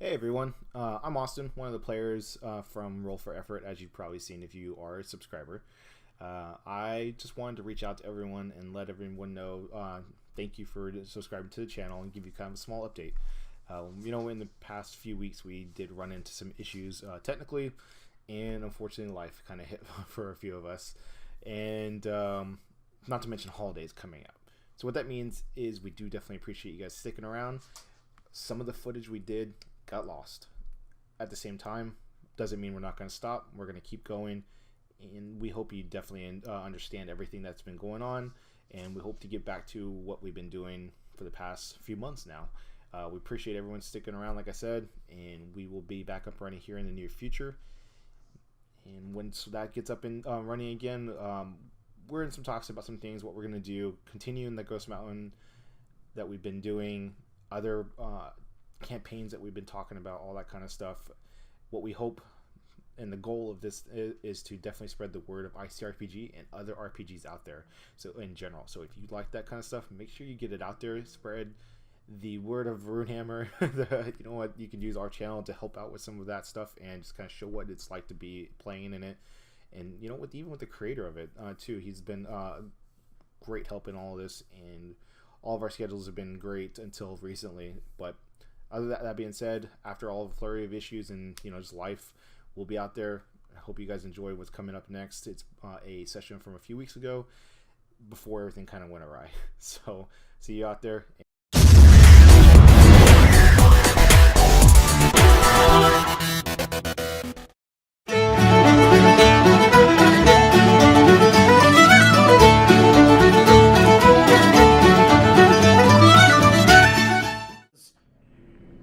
Hey everyone, I'm Austin, one of the players from Roll for Effort, as you've probably seen if you are a subscriber. I just wanted to reach out to everyone and let everyone know thank you for subscribing to the channel and give you kind of a small update. In the past few weeks we did run into some issues technically, and unfortunately life kind of hit for a few of us, and not to mention holidays coming up. So what that means is we do definitely appreciate you guys sticking around. Some of the footage we did got lost. At the same time, doesn't mean we're not going to stop. We're going to keep going, and we hope you definitely understand everything that's been going on, and we hope to get back to what we've been doing for the past few months now. We appreciate everyone sticking around, like I said, and we will be back up running here in the near future. And once that gets up and running again, we're in some talks about some things, what we're going to do, continue in the Ghost Mountain that we've been doing, other campaigns that we've been talking about, all that kind of stuff. What we hope and the goal of this is to definitely spread the word of ICRPG and other RPGs out there, so in general. So if you like that kind of stuff, make sure you get it out there, spread the word of Runehammer. You know what, you can use our channel to help out with some of that stuff and just kind of show what it's like to be playing in it. And you know, even with the creator of it too, he's been great help in all of this, and all of our schedules have been great until recently. But that being said, after all the flurry of issues and just life, we'll be out there. I hope you guys enjoy what's coming up next. It's a session from a few weeks ago before everything kind of went awry. So see you out there.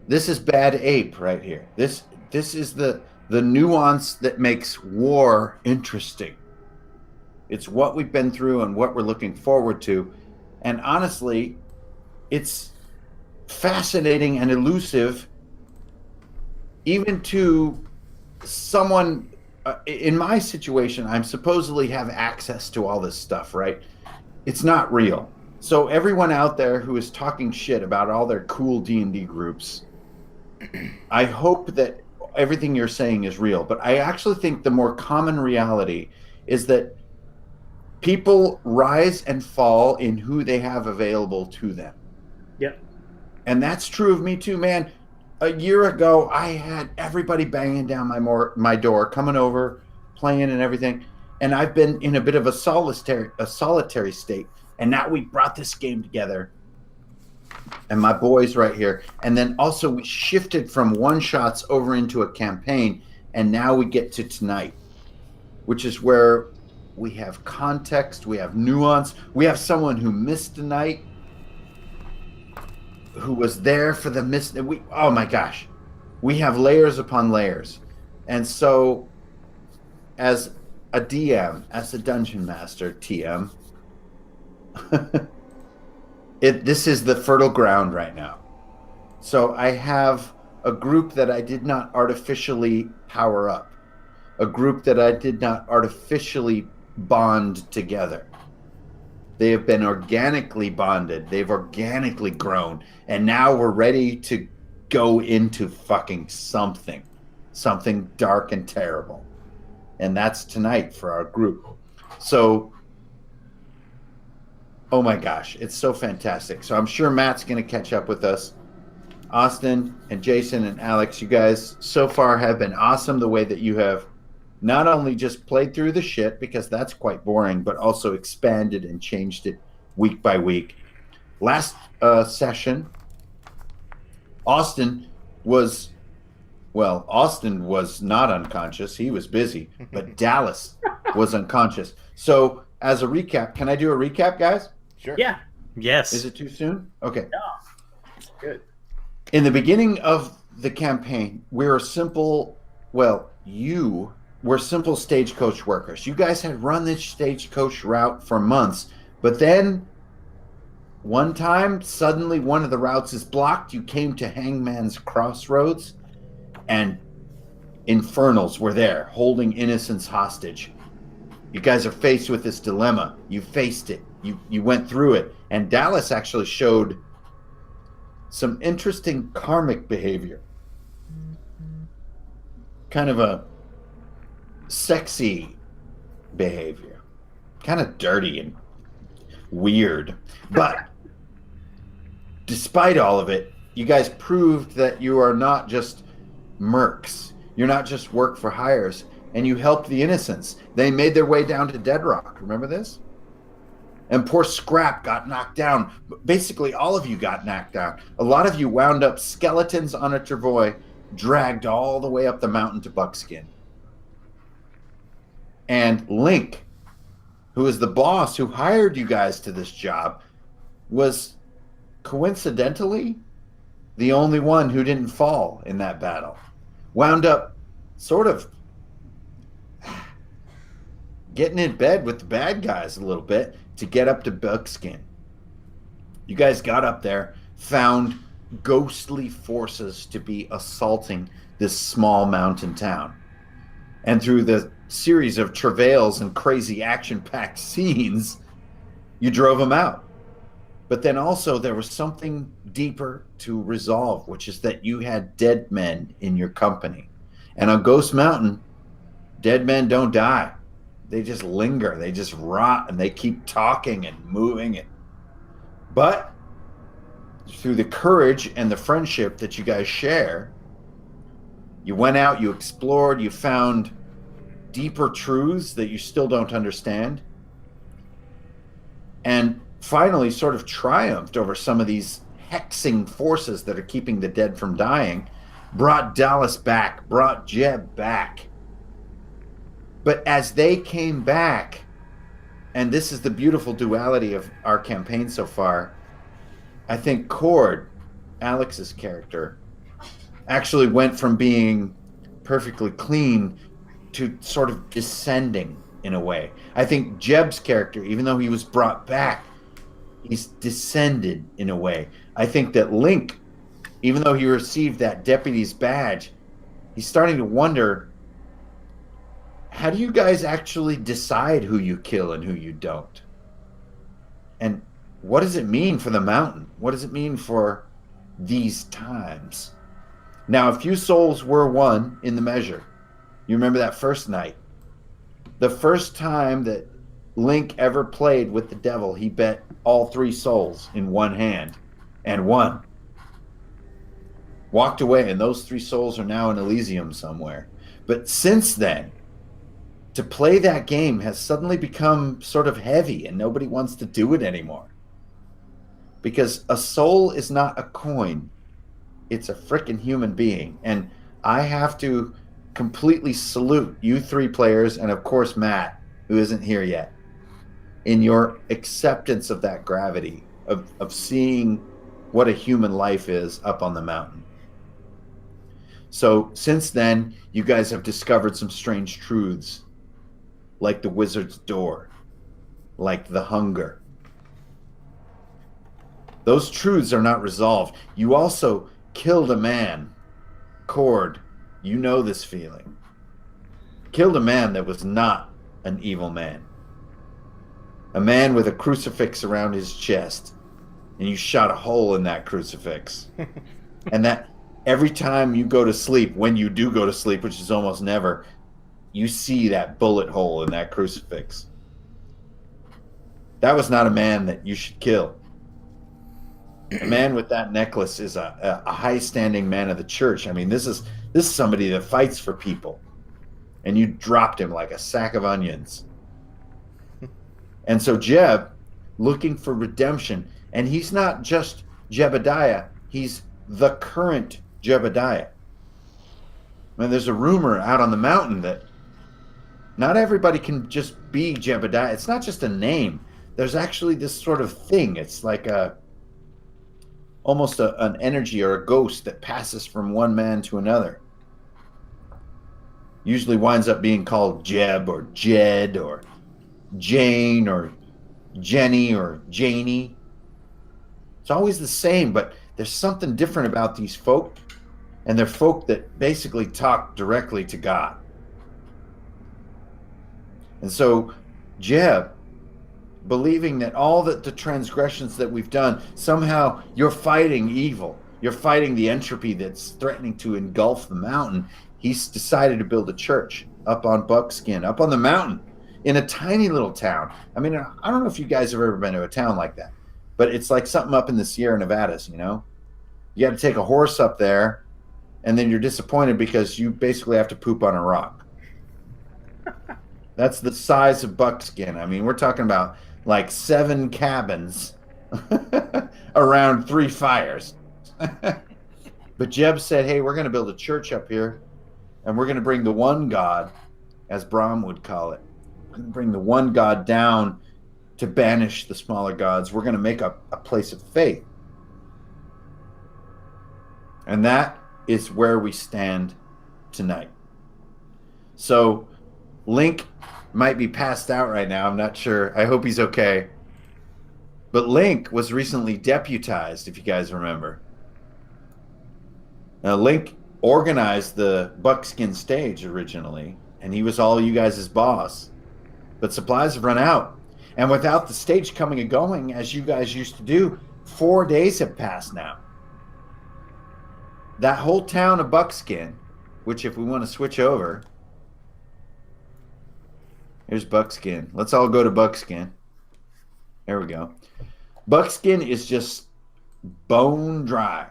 This is Bad Ape right here. This is the nuance that makes war interesting. It's what we've been through and what we're looking forward to. And honestly, it's fascinating and elusive even to someone in my situation. I'm supposedly have access to all this stuff, right? It's not real. So everyone out there who is talking shit about all their cool D&D groups, I hope that everything you're saying is real, but I actually think the more common reality is that people rise and fall in who they have available to them. Yep. And that's true of me too, man. A year ago, I had everybody banging down my door, coming over, playing and everything. And I've been in a bit of a solitary state. And now we brought this game together. And my boys right here. And then also we shifted from one-shots over into a campaign. And now we get to tonight, which is where we have context, we have nuance. We have someone who missed a night, who was there for the miss. Oh my gosh. We have layers upon layers. And so as a DM, as a dungeon master, TM, this is the fertile ground right now. So I have a group that I did not artificially power up, a group that I did not artificially bond together. They have been organically bonded. They've organically grown. And now we're ready to go into fucking something dark and terrible. And that's tonight for our group. So oh my gosh, it's so fantastic. So I'm sure Matt's going to catch up with us. Austin and Jason and Alex, you guys so far have been awesome. The way that you have not only just played through the shit, because that's quite boring, but also expanded and changed it week by week. Last session, Austin was not unconscious. He was busy, but Dallas was unconscious. So as a recap, can I do a recap, guys? Sure. Yeah. Yes. Is it too soon? Okay. No. It's good. In the beginning of the campaign, you were simple stagecoach workers. You guys had run this stagecoach route for months, but then one time, suddenly one of the routes is blocked. You came to Hangman's Crossroads, and Infernals were there, holding innocents hostage. You guys are faced with this dilemma. You faced it. You went through it. And Dallas actually showed some interesting karmic behavior. kind of a sexy behavior, kind of dirty and weird. But despite all of it, you guys proved that you are not just mercs. You're not just work for hires, and you helped the innocents. They made their way down to Deadrock. Remember this? And poor Scrap got knocked down. Basically, all of you got knocked down. A lot of you wound up skeletons on a travois, dragged all the way up the mountain to Buckskin. And Link, who is the boss who hired you guys to this job, was coincidentally the only one who didn't fall in that battle. Wound up sort of getting in bed with the bad guys a little bit to get up to Buckskin. You guys got up there, found ghostly forces to be assaulting this small mountain town. And through the series of travails and crazy action-packed scenes, you drove them out. But then also there was something deeper to resolve, which is that you had dead men in your company. And on Ghost Mountain, dead men don't die. They just linger, they just rot, and they keep talking and moving. But through the courage and the friendship that you guys share, you went out, you explored, you found deeper truths that you still don't understand, and finally sort of triumphed over some of these hexing forces that are keeping the dead from dying, brought Dallas back, brought Jeb back. But as they came back, and this is the beautiful duality of our campaign so far, I think Cord, Alex's character, actually went from being perfectly clean to sort of descending in a way. I think Jeb's character, even though he was brought back, he's descended in a way. I think that Link, even though he received that deputy's badge, he's starting to wonder, how do you guys actually decide who you kill and who you don't? And what does it mean for the mountain? What does it mean for these times? Now, a few souls were won in the measure. You remember that first night? The first time that Link ever played with the devil, he bet all 3 souls in one hand and won. Walked away, and those 3 souls are now in Elysium somewhere. But since then, to play that game has suddenly become sort of heavy, and nobody wants to do it anymore. Because a soul is not a coin. It's a frickin' human being. And I have to completely salute you 3 players, and of course Matt, who isn't here yet, in your acceptance of that gravity, of seeing what a human life is up on the mountain. So since then, you guys have discovered some strange truths, like the wizard's door, like the hunger. Those truths are not resolved. You also killed a man. Cord, you know this feeling. Killed a man that was not an evil man. A man with a crucifix around his chest. And you shot a hole in that crucifix. And that every time you go to sleep, when you do go to sleep, which is almost never, you see that bullet hole in that crucifix. That was not a man that you should kill. A man with that necklace is a high-standing man of the church. I mean, this is somebody that fights for people. And you dropped him like a sack of onions. And so Jeb, looking for redemption, and he's not just Jebediah, he's the current Jebediah. I mean, there's a rumor out on the mountain that not everybody can just be Jebediah. It's not just a name. There's actually this sort of thing. It's like almost an energy or a ghost that passes from one man to another. Usually winds up being called Jeb or Jed or Jane or Jenny or Janie. It's always the same, but there's something different about these folk, and they're folk that basically talk directly to God. And so Jeb, believing that all the transgressions that we've done, somehow you're fighting evil. You're fighting the entropy that's threatening to engulf the mountain. He's decided to build a church up on Buckskin, up on the mountain, in a tiny little town. I mean, I don't know if you guys have ever been to a town like that, but it's like something up in the Sierra Nevadas, you know? You got to take a horse up there, and then you're disappointed because you basically have to poop on a rock. That's the size of Buckskin. I mean, we're talking about like 7 cabins around 3 fires. But Jeb said, hey, we're going to build a church up here, and we're going to bring the one God, as Brahm would call it. We're going to bring the one God down to banish the smaller gods. We're going to make a place of faith. And that is where we stand tonight. So Link might be passed out right now. I'm not sure. I hope he's okay. But Link was recently deputized, if you guys remember. Now, Link organized the Buckskin stage originally, and he was all you guys' boss. But supplies have run out. And without the stage coming and going, as you guys used to do, 4 days have passed now. That whole town of Buckskin, which if we want to switch over, here's Buckskin. Let's all go to Buckskin. There we go. Buckskin is just bone dry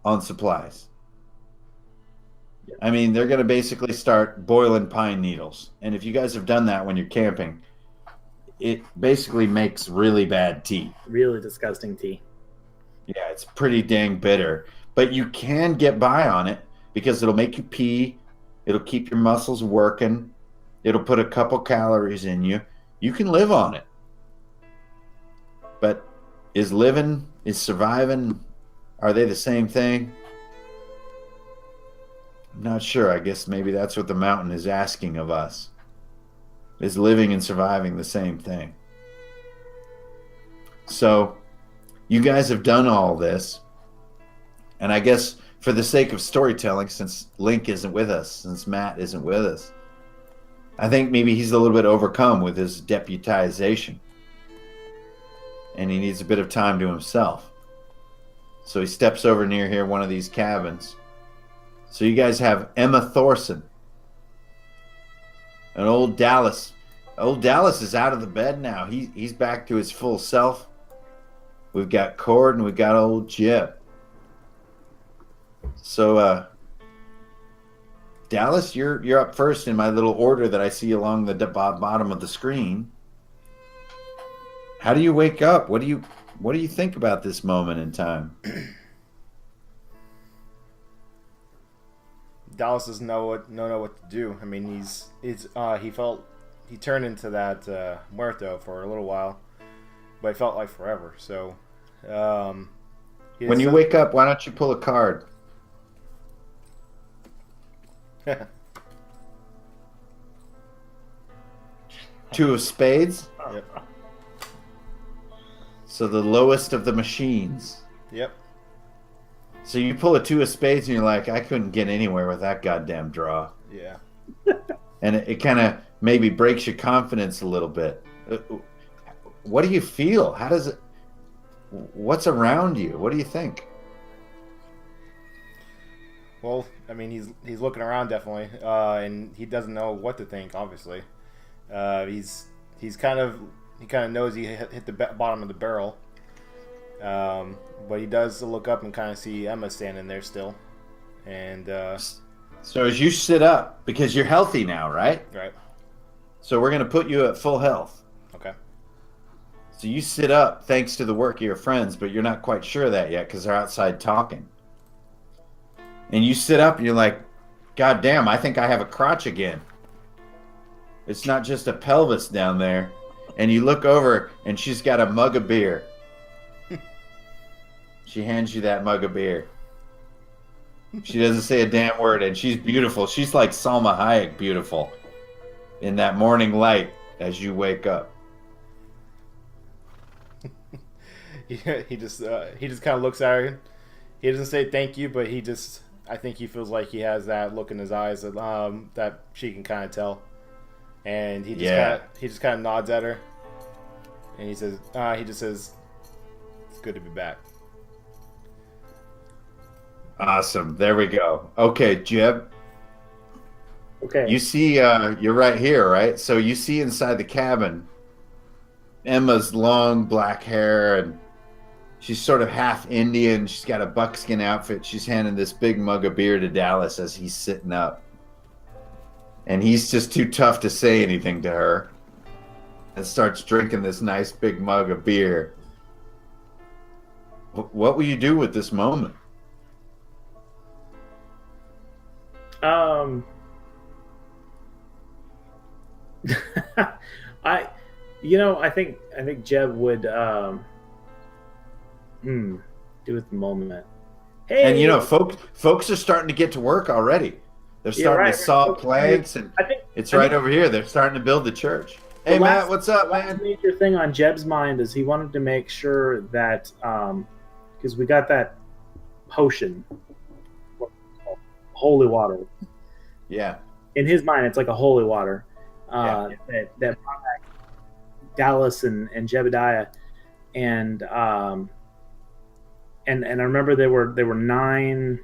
on supplies. I mean, they're going to basically start boiling pine needles. And if you guys have done that when you're camping, it basically makes really bad tea. Really disgusting tea. Yeah, it's pretty dang bitter. But you can get by on it because it'll make you pee. It'll keep your muscles working. It'll put a couple calories in you. You can live on it. But is surviving, are they the same thing? I'm not sure. I guess maybe that's what the mountain is asking of us. Is living and surviving the same thing? So, you guys have done all this. And I guess for the sake of storytelling, since Link isn't with us, since Matt isn't with us, I think maybe he's a little bit overcome with his deputization. And he needs a bit of time to himself. So he steps over near here, one of these cabins. So you guys have Emma Thorson. And old Dallas. Old Dallas is out of the bed now. He's back to his full self. We've got Cord and we've got old Jeb. So, Dallas, you're up first in my little order that I see along the bottom of the screen. How do you wake up? What do you think about this moment in time? Dallas doesn't know what to do. I mean, he turned into that muerto for a little while, but it felt like forever. So, when you wake up, why don't you pull a card? Two of spades. Yep. So the lowest of the machines. Yep. So you pull a 2 of spades and you're like, I couldn't get anywhere with that goddamn draw. Yeah. And it kind of maybe breaks your confidence a little bit. What do you feel? How does it? What's around you? What do you think? Well, I mean, he's looking around definitely, and he doesn't know what to think. Obviously, he kind of knows he hit the bottom of the barrel, but he does look up and kind of see Emma standing there still, and so as you sit up, because you're healthy now, right? Right. So we're gonna put you at full health. Okay. So you sit up thanks to the work of your friends, but you're not quite sure of that yet because they're outside talking. And you sit up and you're like, God damn, I think I have a crotch again. It's not just a pelvis down there. And you look over and she's got a mug of beer. She hands you that mug of beer. She doesn't say a damn word, and she's beautiful. She's like Salma Hayek beautiful in that morning light as you wake up. he just kind of looks at her. He doesn't say thank you, but I think he feels like he has that look in his eyes that she can kind of tell, and he just kind of nods at her, and he just says, "It's good to be back." Awesome. There we go. Okay, Jeb. Okay. You see, you're right here, right? So you see inside the cabin, Emma's long black hair, and she's sort of half Indian. She's got a buckskin outfit. She's handing this big mug of beer to Dallas as he's sitting up. And he's just too tough to say anything to her and starts drinking this nice big mug of beer. What will you do with this moment? I think Jeb would do with the moment. Hey, And folks are starting to get to work already. They're starting to saw planks, and it's right over here. They're starting to build the church. Hey, Matt, what's up, man? The major thing on Jeb's mind is he wanted to make sure that because we got that potion, holy water. Yeah. In his mind, it's like a holy water that brought back Dallas and Jebediah, and I remember there were 9.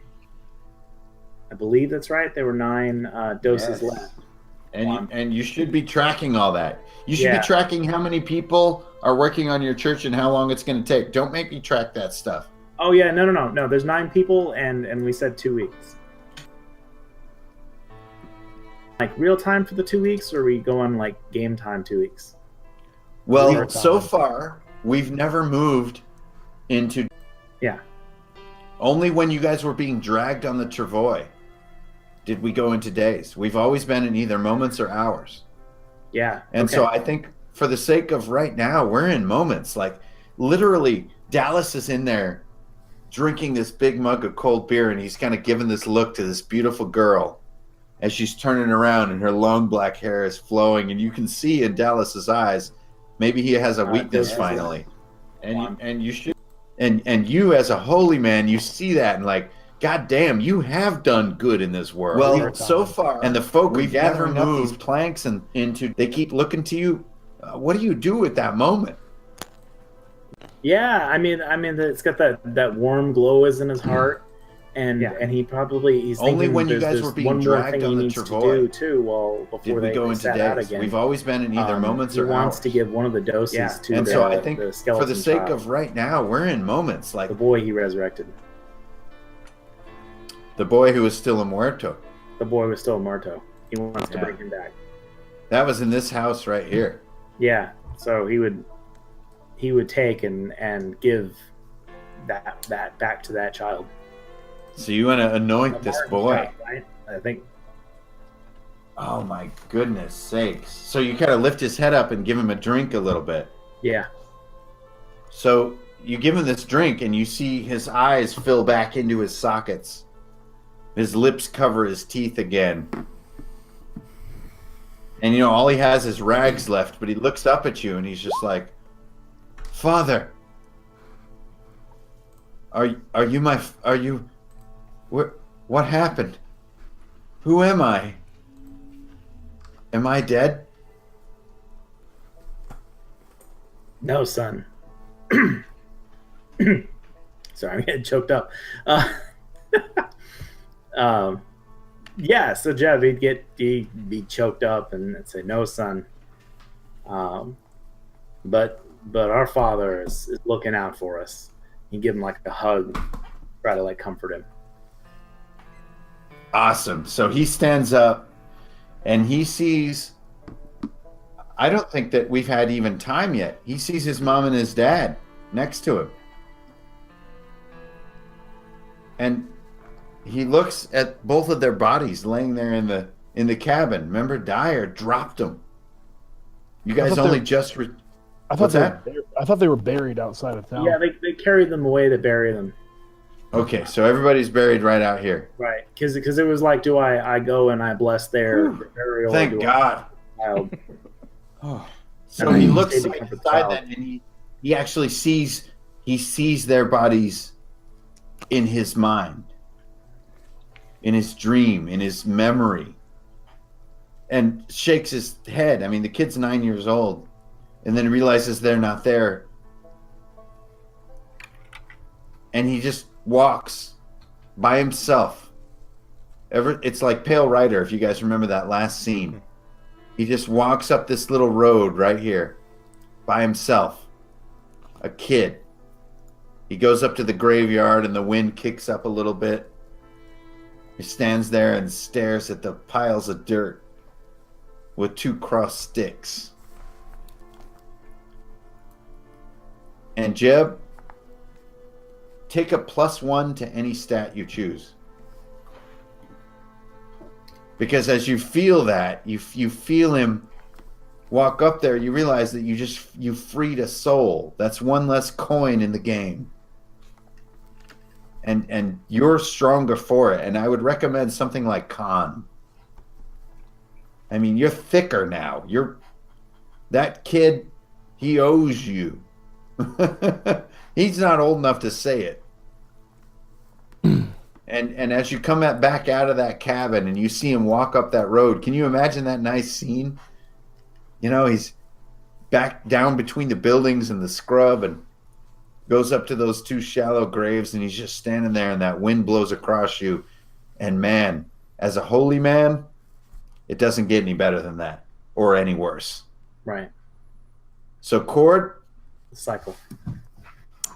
I believe that's right. There were 9 doses left. And you should be tracking all that. You should be tracking how many people are working on your church and how long it's going to take. Don't make me track that stuff. Oh yeah, no. There's 9 people, and we said 2 weeks. Like real time for the 2 weeks, or are we going like game time 2 weeks? Well, so far we've never moved into. Yeah. Only when you guys were being dragged on the travois did we go into days. We've always been in either moments or hours. Yeah. And so I think for the sake of right now, we're in moments. Like literally, Dallas is in there drinking this big mug of cold beer, and he's kind of giving this look to this beautiful girl as she's turning around and her long black hair is flowing, and you can see in Dallas's eyes, maybe he has a weakness finally. And you should, and you as a holy man, you see that and like, God damn, you have done good in this world. Well, so far, and the folk we've gathering up these planks and into, they keep looking to you. What do you do with that moment? Yeah, I mean, it's got that warm glow is in his heart, and he's only thinking when you guys were being dragged on the travois too. Well, before did we go into days. Again. We've always been in either moments or hours. He wants to give one of the doses to and the, so I think the for the sake of right now, we're in moments like the boy he resurrected. The boy who was still a muerto. The boy was still a muerto. He wants to bring him back. That was in this house right here. Yeah. So he would take and give that back to that child. So you want to anoint this boy? Child, right? I think. Oh my goodness sakes! So you kind of lift his head up and give him a drink a little bit. Yeah. So you give him this drink, and you see his eyes fill back into his sockets. His lips cover his teeth again. And all he has is rags left, but he looks up at you and he's just like, Father, what happened? Who am I? Am I dead? No, son. Sorry, I'm getting choked up. So Jeb, he'd be choked up and say, "No, son." But our Father is looking out for us. You give him like a hug, try to like comfort him. Awesome. So he stands up and he sees. I don't think that we've had even time yet. He sees his mom and his dad next to him, and he looks at both of their bodies laying there in the cabin. Remember, Dyer dropped them. You guys only just. I thought they were buried outside of town. Yeah, they carried them away to bury them. Okay, so everybody's buried right out here. Right, because it was like, do I go and I bless their burial? Thank God. Oh. So he looks inside that, and he actually sees their bodies in his mind, in his dream, in his memory, and shakes his head. I mean, the kid's 9 years old, and then realizes they're not there, and he just walks by himself. It's like Pale Rider, if you guys remember that last scene. He just walks up this little road right here by himself. A kid. He goes up to the graveyard and the wind kicks up a little bit. He stands there and stares at the piles of dirt with 2 crossed sticks. And Jeb, take a +1 to any stat you choose. Because as you feel that, you feel him walk up there, you realize that you freed a soul. That's 1 less coin in the game. And you're stronger for it. And I would recommend something like Con. I mean, you're thicker now. That kid, he owes you. He's not old enough to say it. And as you come back out of that cabin and you see him walk up that road, can you imagine that nice scene? You know, he's back down between the buildings and the scrub and goes up to those 2 shallow graves, and he's just standing there, and that wind blows across you. And man, as a holy man, it doesn't get any better than that, or any worse. Right. So Cord, The cycle.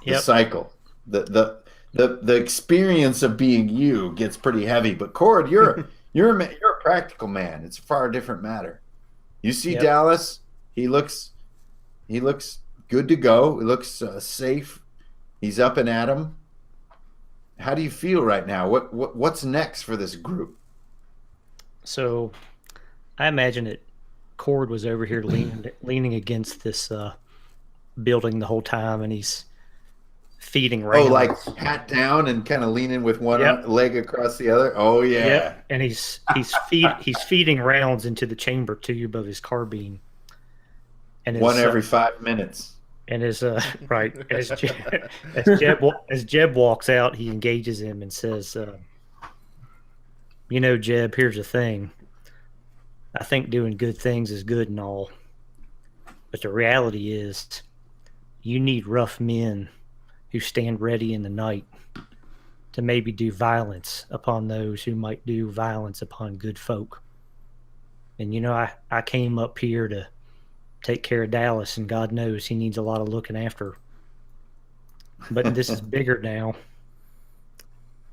the cycle, the experience of being you gets pretty heavy. But Cord, you're a practical man. It's a far different matter. You see Dallas, he looks good to go. He looks safe. He's up and at 'em. How do you feel right now? What's next for this group? So, I imagine that Cord was over here leaning against this building the whole time, and he's feeding rounds. Oh, like hat down and kind of leaning with one leg across the other. Oh yeah. Yep. And he's feeding rounds into the chamber tube of his carbine. And one every 5 minutes. And as Jeb walks out, he engages him and says, "You know, Jeb, here's the thing. I think doing good things is good and all, but the reality is, you need rough men who stand ready in the night to maybe do violence upon those who might do violence upon good folk. And you know, I came up here to take care of Dallas, and God knows he needs a lot of looking after. But this is bigger now,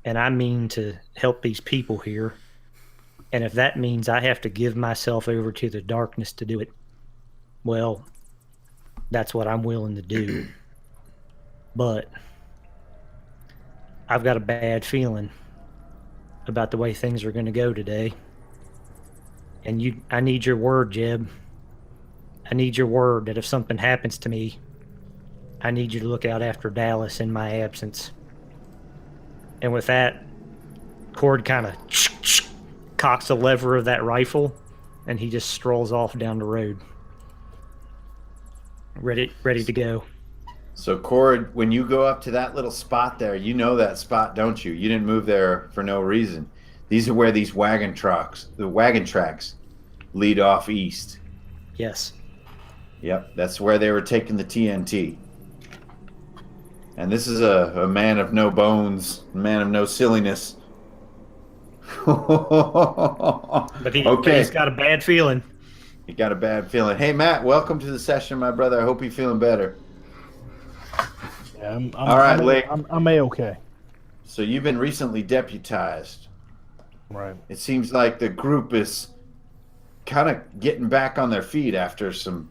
and I mean to help these people here. And if that means I have to give myself over to the darkness to do it, well, that's what I'm willing to do. But I've got a bad feeling about the way things are going to go today. And I need your word, Jeb. I need your word that if something happens to me, I need you to look out after Dallas in my absence." And with that, Cord kind of cocks the lever of that rifle, and he just strolls off down the road, ready to go. So Cord, when you go up to that little spot there, you know that spot, don't you? You didn't move there for no reason. These are where the wagon tracks lead off east. Yes. Yep, that's where they were taking the TNT. And this is a man of no bones, a man of no silliness. But he's got a bad feeling. He got a bad feeling. Hey, Matt, welcome to the session, my brother. I hope you're feeling better. Yeah, all right, Lake. I'm A-okay. So you've been recently deputized. Right. It seems like the group is kind of getting back on their feet after some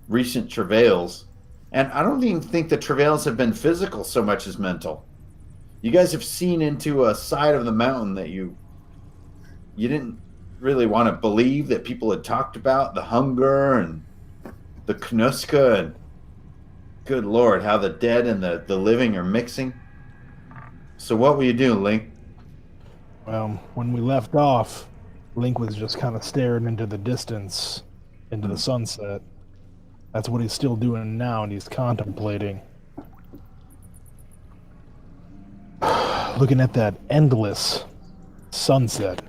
recent travails. And I don't even think the travails have been physical so much as mental. You guys have seen into a side of the mountain that you didn't really want to believe, that people had talked about, the hunger and the Knuska, and good Lord, how the dead and the living are mixing. So what were you doing, Link? Well, when we left off, Link was just kind of staring into the distance, into the sunset. That's what he's still doing now, and he's contemplating. Looking at that endless sunset.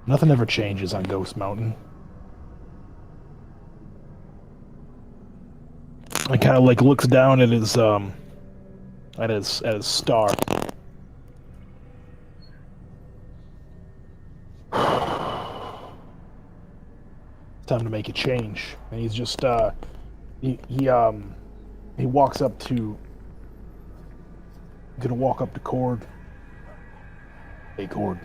Nothing ever changes on Ghost Mountain. I kind of looks down at his at his star. Time to make a change, and he's just he walks up to gonna walk up to Cord. Hey, Cord.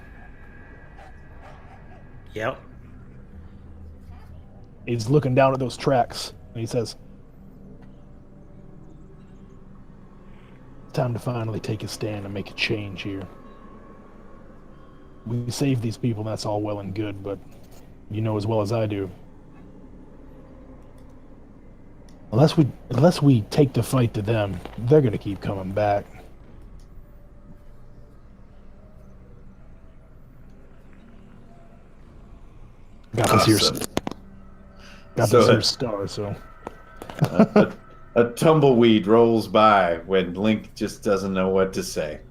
Yep. He's looking down at those tracks, and he says, "Time to finally take a stand and make a change here. We saved these people, and that's all well and good, but you know as well as I do, unless we take the fight to them, they're gonna keep coming back." Got this here, star. So a tumbleweed rolls by when Link just doesn't know what to say,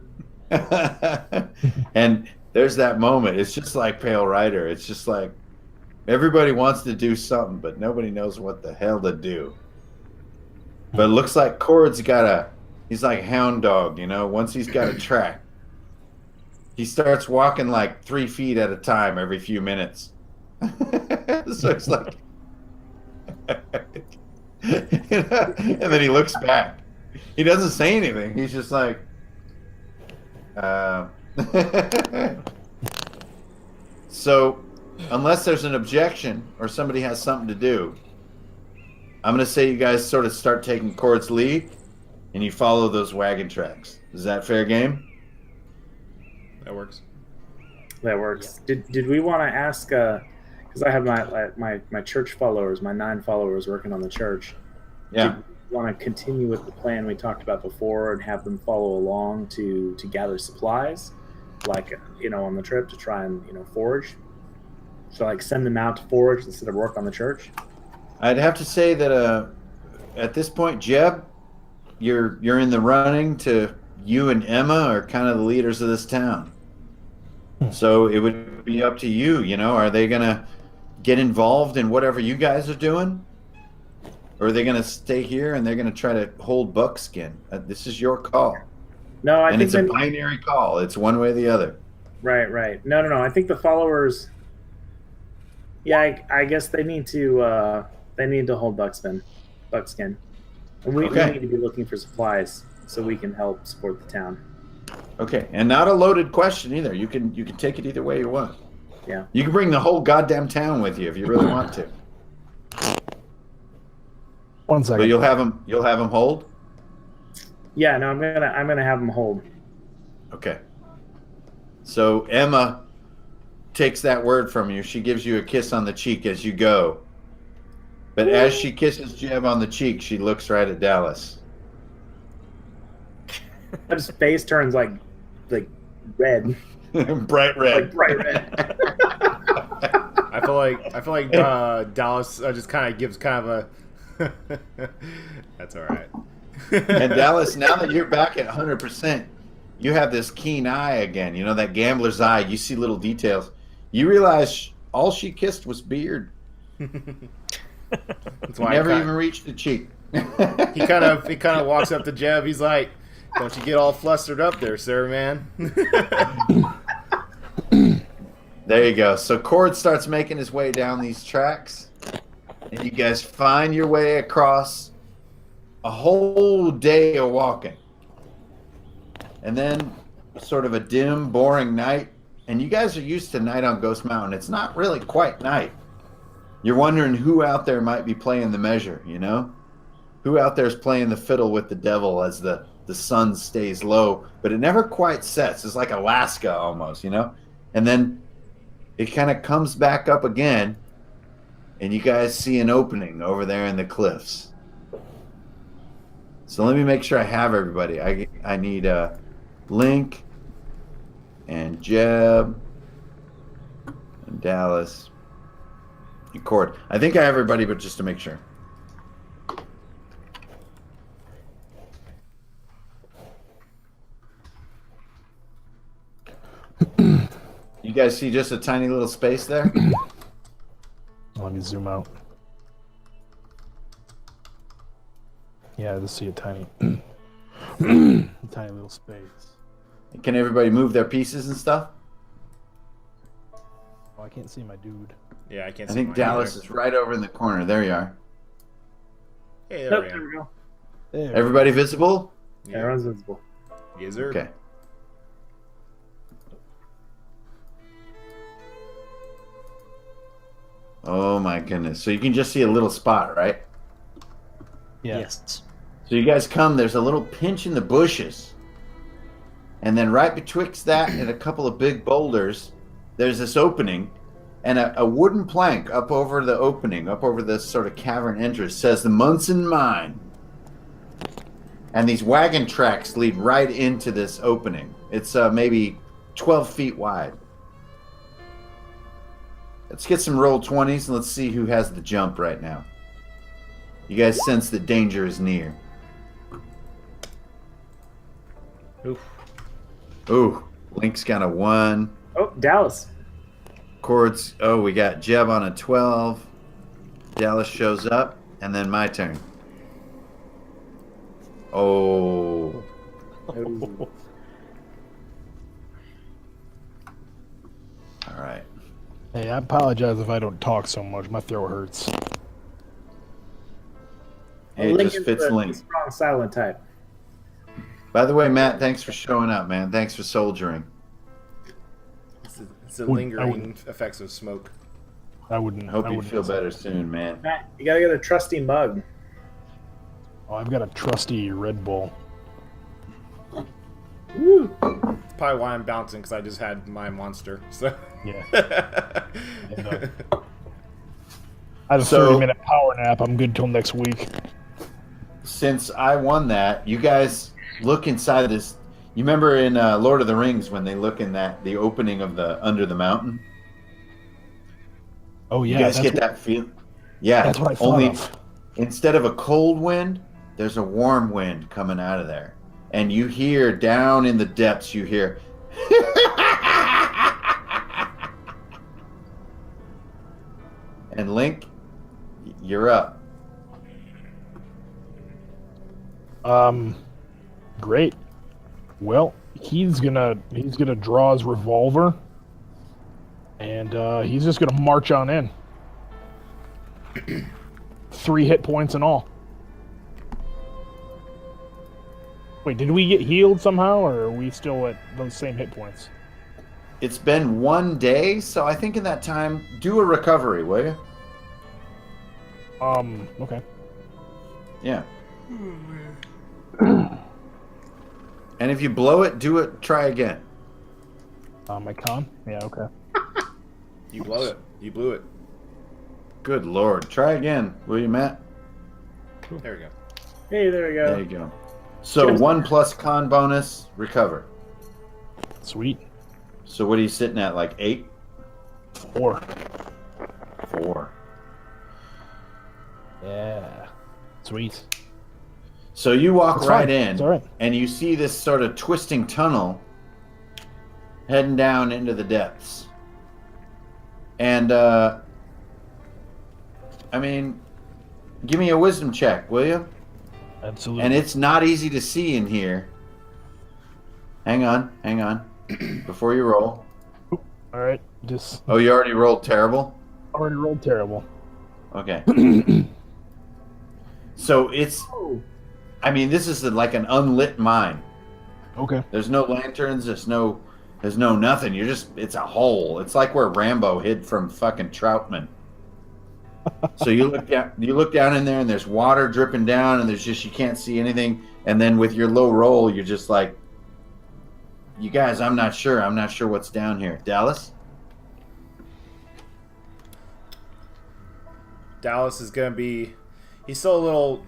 and there's that moment. It's just like Pale Rider. It's just like everybody wants to do something, but nobody knows what the hell to do. But it looks like Cord's he's like Hound Dog, you know. Once he's got a track, he starts walking like 3 feet at a time every few minutes. So it's like, you know? And then he looks back. He doesn't say anything. He's just like, So, unless there's an objection or somebody has something to do, I'm going to say you guys sort of start taking Cord's lead, and you follow those wagon tracks. Is that fair game? That works. That works. Did we want to ask? Because I have my church followers, my 9 followers working on the church. Yeah. Did we want to continue with the plan we talked about before and have them follow along to gather supplies, like on the trip to try and forage? So like send them out to forage instead of work on the church. I'd have to say that at this point, Jeb, you're in the running to you and Emma are kind of the leaders of this town. So it would be up to you, are they going to get involved in whatever you guys are doing? Or are they going to stay here and they're going to try to hold Buckskin? This is your call. No, I think it's a binary call. It's one way or the other. Right. No. I think the followers, I guess they need to hold Buckskin. And we need to be looking for supplies so we can help support the town. Okay, and not a loaded question either. You can take it either way you want. Yeah. You can bring the whole goddamn town with you if you really want to. 1 second. But you'll have them hold? Yeah, no, I'm gonna have them hold. Okay. So Emma takes that word from you. She gives you a kiss on the cheek as you go. But as she kisses Jeb on the cheek, she looks right at Dallas. His face turns like red. Bright red. Like bright red. I feel like Dallas just kind of gives kind of a. That's all right. And Dallas, now that you're back at 100%, you have this keen eye again. That gambler's eye. You see little details. You realize all she kissed was beard. That's why Never even reached the cheek. He kind of walks up to Jeb. He's like, "Don't you get all flustered up there, sir, man." There you go. So Cord starts making his way down these tracks, and you guys find your way across a whole day of walking. And then sort of a dim, boring night. And you guys are used to night on Ghost Mountain. It's not really quite night. You're wondering who out there might be playing the measure, Who out there is playing the fiddle with the devil as the sun stays low, but it never quite sets. It's like Alaska almost, And then it kind of comes back up again, and you guys see an opening over there in the cliffs. So let me make sure I have everybody. I need Link and Jeb and Dallas and Cord. I think I have everybody, but just to make sure. You guys see just a tiny little space there? Let me zoom out. Yeah, I just see a tiny. Tiny little space. Can everybody move their pieces and stuff? Oh, I can't see my dude. Yeah, I can't I see think mine Dallas either. is right over in the corner. There you are. Hey, there Nope, we there are. we go. There. Everybody visible? Yeah. Everyone's visible. Yes, sir. Okay. Oh my goodness. So you can just see a little spot, right? Yeah. Yes. So you guys come, there's a little pinch in the bushes. And then right betwixt that and a couple of big boulders, there's this opening. And a wooden plank up over the opening, up over this sort of cavern entrance, says the Munson Mine. And these wagon tracks lead right into this opening. It's maybe 12 feet wide. Let's get some roll 20s and let's see who has the jump right now. You guys sense that danger is near. Oof. Ooh, Link's got a 1. Oh, Dallas. Chords, oh, we got Jeb on a 12. Dallas shows up, and then my turn. Oh. Oh. All right. Hey, I apologize if I don't talk so much. My throat hurts. Hey, it just Lincoln's fits a Link. strong silent type. By the way, Matt, thanks for showing up, man. Thanks for soldiering. It's the Would- I lingering wouldn't- effects of smoke. I wouldn't. Hope I you wouldn't feel say- better soon, man. Matt, you gotta get a trusty mug. Oh, I've got a trusty Red Bull. Woo. It's probably why I'm bouncing, because I just had my monster. So. Yeah. I had a So- 30-minute power nap. I'm good till next week. Since I won that, you guys look inside this. You remember in Lord of the Rings when they look in the opening of the under the mountain? Oh yeah, You guys that's get that feel? Yeah. That's what I thought only of. instead of a cold wind, there's a warm wind coming out of there. And you hear down in the depths, you hear and Link, you're up. Great. Well, he's gonna draw his revolver, and he's just gonna march on in. 3 hit points in all. Wait, did we get healed somehow, or are we still at those same hit points? It's been 1 day, so I think in that time, do a recovery, will you? Okay. Yeah. And if you blow it, do it. Try again. My con? Yeah, okay. You blew it. You blew it. Good lord. Try again, will you, Matt? There we go. Hey, there we go. There you go. So 1 plus con bonus, recover. Sweet. So what are you sitting at, like 8? 4. 4. Yeah. Sweet. So you walk It's right fine. in, It's all right. and you see this sort of twisting tunnel heading down into the depths. And, I mean, give me a wisdom check, will you? Absolutely. And it's not easy to see in here. Hang on. Before you roll. All right. Just Oh, you already rolled terrible? already rolled terrible. Okay. So it's, Oh, I mean, this is like an unlit mine. Okay. There's no lanterns. There's no nothing. It's a hole. It's like where Rambo hid from fucking Troutman. So you look down in there, and there's water dripping down, and you can't see anything. And then with your low roll, you're just like, you guys, I'm not sure what's down here. Dallas? Dallas is gonna be. He's still a little.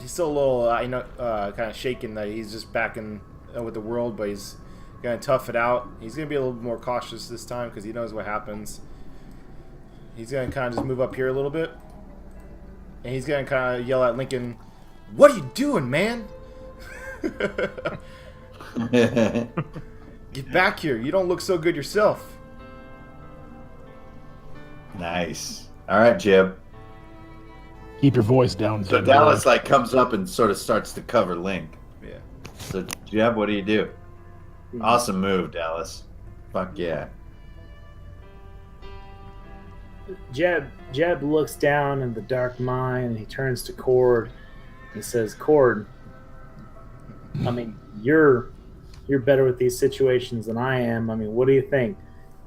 Kind of shaken that he's just back in with the world, but he's gonna tough it out. He's gonna be a little more cautious this time because he knows what happens. He's gonna kind of just move up here a little bit, and he's gonna kind of yell at Lincoln, "What are you doing, man? Get back here! You don't look so good yourself." Nice. All right, Jib. Keep your voice down. So Jim. Dallas like comes up and sort of starts to cover Link. Yeah. So, Jeb, what do you do? Awesome move, Dallas. Fuck yeah. Jeb looks down in the dark mine and he turns to Cord and says, Cord, I mean, you're better with these situations than I am. I mean, what do you think?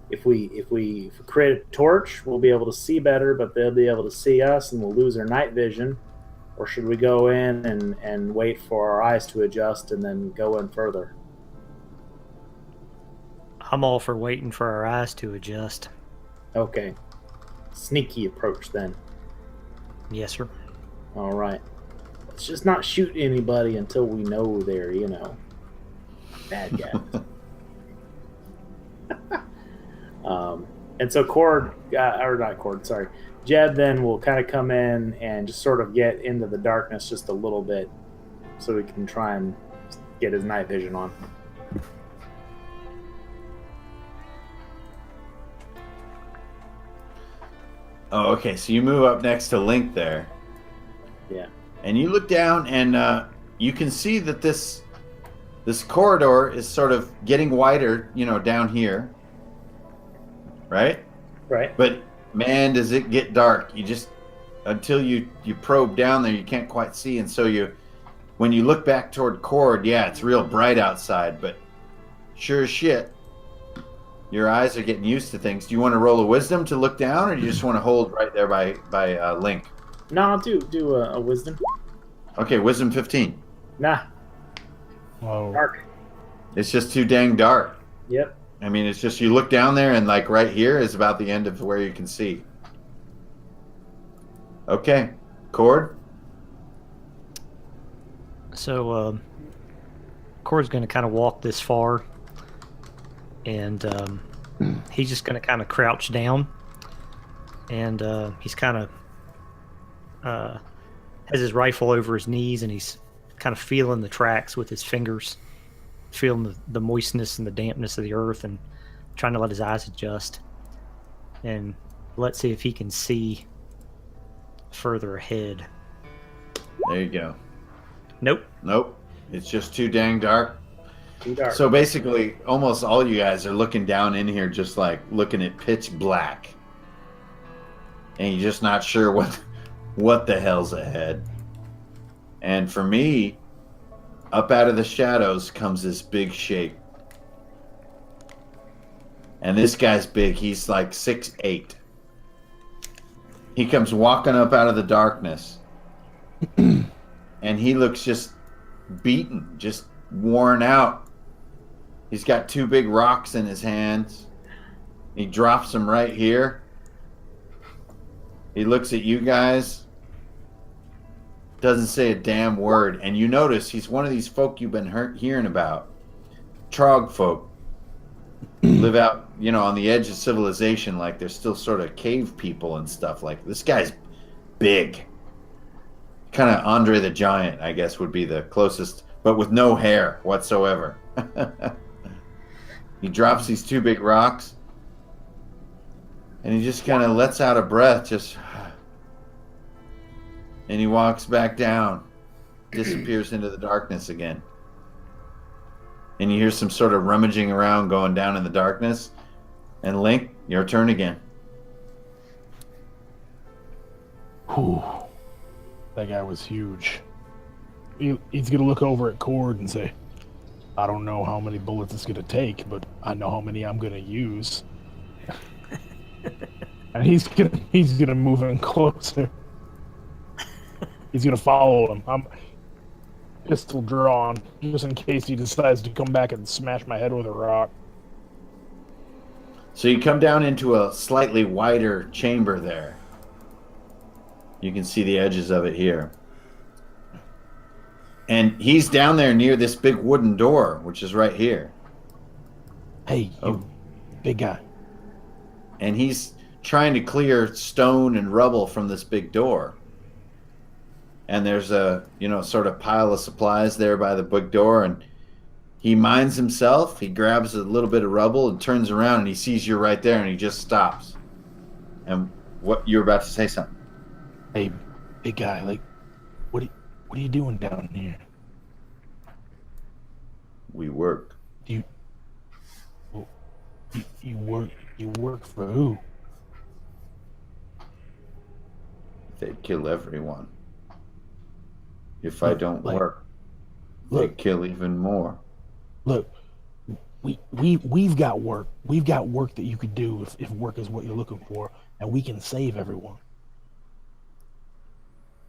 If we create a torch, we'll be able to see better, but they'll be able to see us and we'll lose our night vision. Or should we go in and wait for our eyes to adjust and then go in further? I'm all for waiting for our eyes to adjust. Okay. Sneaky approach then. Yes, sir. All right. Let's just not shoot anybody until we know they're, bad guys. And so Jeb then will kind of come in and just sort of get into the darkness just a little bit so we can try and get his night vision on. Oh, okay. So you move up next to Link there. Yeah. And you look down and you can see that this corridor is sort of getting wider, down here. Right? Right. But man, does it get dark. You just until you probe down there, you can't quite see, and so when you look back toward Cord, yeah, it's real bright outside, but sure as shit, your eyes are getting used to things. Do you want to roll a wisdom to look down, or do you just want to hold right there by Link? No, I'll do a wisdom. Okay, wisdom 15. Nah. Oh. Dark. It's just too dang dark. Yep. I mean, it's just you look down there and like right here is about the end of where you can see. Okay, Cord. So, Cord's going to kind of walk this far, and he's just going to kind of crouch down, and he's kind of has his rifle over his knees, and he's kind of feeling the tracks with his fingers, feeling the moistness and the dampness of the earth, and trying to let his eyes adjust. And let's see if he can see further ahead. There you go. Nope. It's just too dang dark. Too dark. So basically, almost all you guys are looking down in here, just like looking at pitch black, and you're just not sure what the hell's ahead. And for me, up out of the shadows comes this big shape. And this guy's big. He's like 6'8". He comes walking up out of the darkness. And he looks just beaten, just worn out. He's got two big rocks in his hands. He drops them right here. He looks at you guys. Doesn't say a damn word. And you notice he's one of these folk you've been hearing about. Trog folk. Live out, on the edge of civilization, like they're still sort of cave people and stuff. Like, this guy's big. Kind of Andre the Giant, I guess, would be the closest, but with no hair whatsoever. He drops these two big rocks, and he just kind of lets out a breath, and he walks back down, disappears into the darkness again. And you hear some sort of rummaging around going down in the darkness. And Link, your turn again. Whew. That guy was huge. He's going to look over at Cord and say, I don't know how many bullets it's going to take, but I know how many I'm going to use. And he's gonna move in closer. He's going to follow him. I'm pistol drawn, just in case he decides to come back and smash my head with a rock. So you come down into a slightly wider chamber there. You can see the edges of it here. And he's down there near this big wooden door, which is right here. Hey, you big guy. And he's trying to clear stone and rubble from this big door. And there's a, sort of pile of supplies there by the big door, and he minds himself. He grabs a little bit of rubble and turns around, and he sees you right there, and he just stops. And you're about to say something. Hey, big guy, what are you doing down here? we work. You work for who? They kill everyone. If I don't Like, work, they Look, kill even more. look, we've got work. We've got work that you could do if work is what you're looking for, and we can save everyone.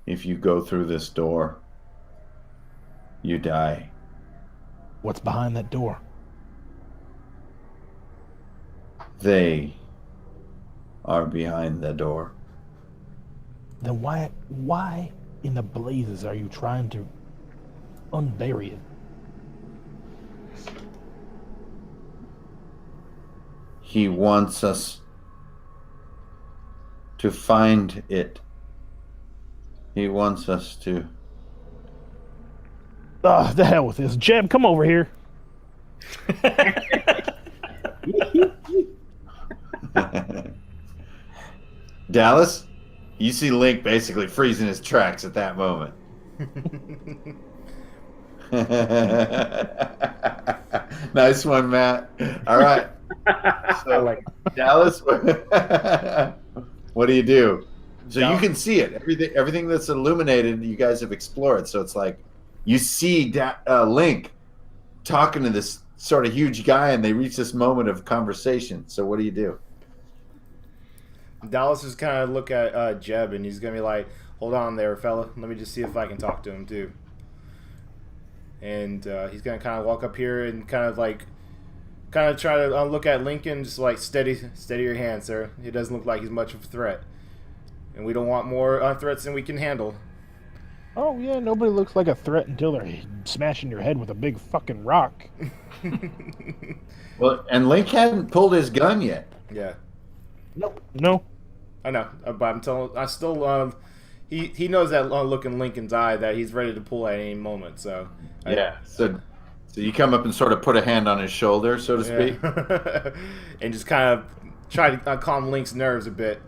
If you go through this door, you die. What's behind that door? They are behind the door. Then why in the blazes are you trying to unbury it? He wants us to find it. He wants us to. Ah, the hell with this. Jeb, come over here. Dallas, you see Link basically freezing his tracks at that moment. Nice one, Matt. All right. So, Like, Dallas, what do you do? So you can see it. Everything that's illuminated, you guys have explored. So it's like you see Link talking to this sort of huge guy, and they reach this moment of conversation. So what do you do? Dallas is kind of look at Jeb, and he's gonna be like, "Hold on there, fella. Let me just see if I can talk to him too." And he's gonna kind of walk up here and kind of try to look at Lincoln, just like steady your hand, sir. He doesn't look like he's much of a threat, and we don't want more threats than we can handle. Oh yeah, nobody looks like a threat until they're smashing your head with a big fucking rock. Well, and Link hadn't pulled his gun yet. Yeah, No. I know, but he knows that look in Lincoln's eye that he's ready to pull at any moment. So So you come up and sort of put a hand on his shoulder, so to speak. and just kind of try to calm Link's nerves a bit.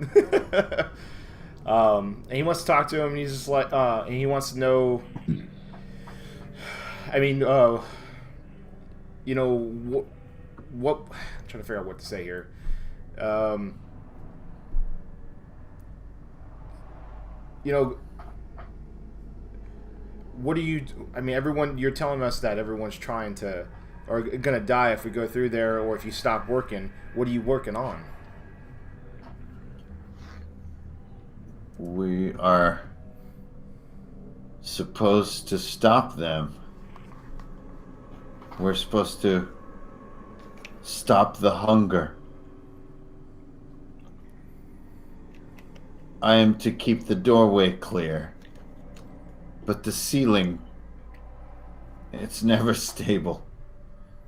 And he wants to talk to him, and he's just like, and he wants to know. I mean, you know, what I'm trying to figure out what to say here. You know, what do you? I mean, you're telling us that everyone's trying to, or gonna die if we go through there, or if you stop working. What are you working on? We are supposed to stop them. We're supposed to stop the hunger. I am to keep the doorway clear, but the ceiling, it's never stable.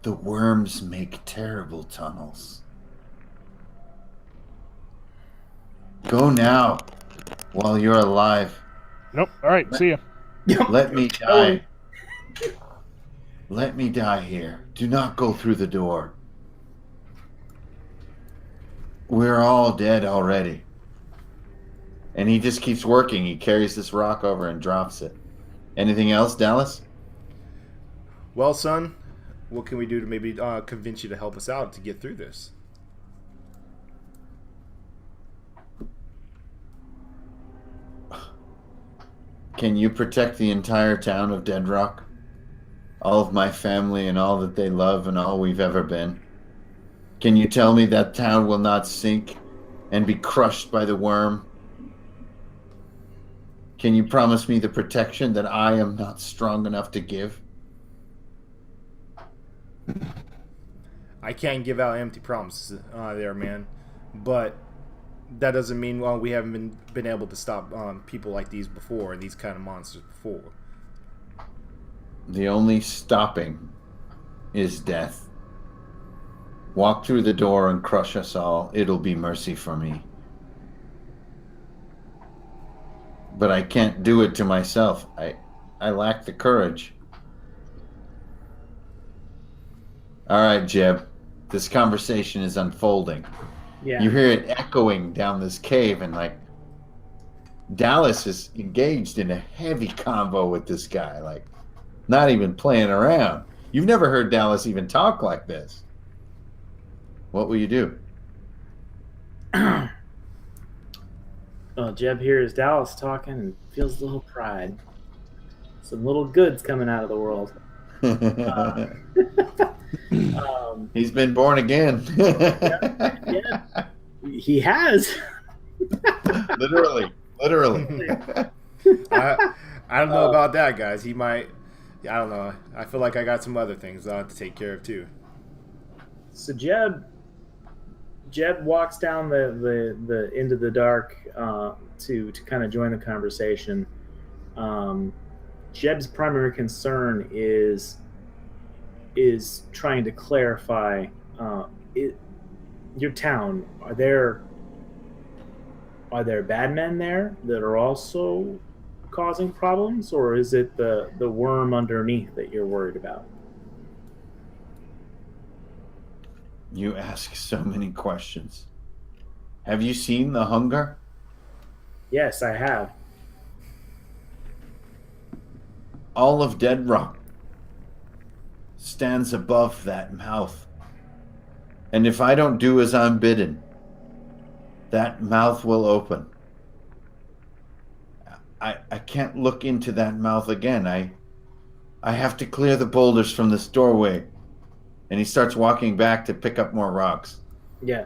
The worms make terrible tunnels. Go now, while you're alive. Nope. All right. See ya. Let me die. Let me die here. Do not go through the door. We're all dead already. And he just keeps working. He carries this rock over and drops it. Anything else, Dallas? Well, son, what can we do to maybe convince you to help us out to get through this? Can you protect the entire town of Dead Rock? All of my family and all that they love and all we've ever been? Can you tell me that town will not sink and be crushed by the worm? Can you promise me the protection that I am not strong enough to give? I can't give out empty promises there, man. But that doesn't mean, well, we haven't been able to stop people like these before, these kind of monsters before. The only stopping is death. Walk through the door and crush us all. It'll be mercy for me. But I can't do it to myself. I lack the courage. All right, Jeb. This conversation is unfolding. yeah. You hear it echoing down this cave, and like Dallas is engaged in a heavy convo with this guy, like not even playing around. You've never heard Dallas even talk like this. What will you do? Well, Jeb hears Dallas talking and feels a little pride. Some little goods coming out of the world. He's been born again. Yeah, he has. Literally. I don't know about that, guys. He might. I don't know. I feel like I got some other things I have to take care of too. So Jeb walks down the into the dark to kind of join the conversation. Jeb's primary concern is trying to clarify your town. Are there bad men there that are also causing problems, or is it the worm underneath that you're worried about? You ask so many questions. Have you seen the hunger? Yes, I have. All of Dead Rock stands above that mouth. And if I don't do as I'm bidden, that mouth will open. I can't look into that mouth again. I have to clear the boulders from this doorway. And he starts walking back to pick up more rocks. Yeah.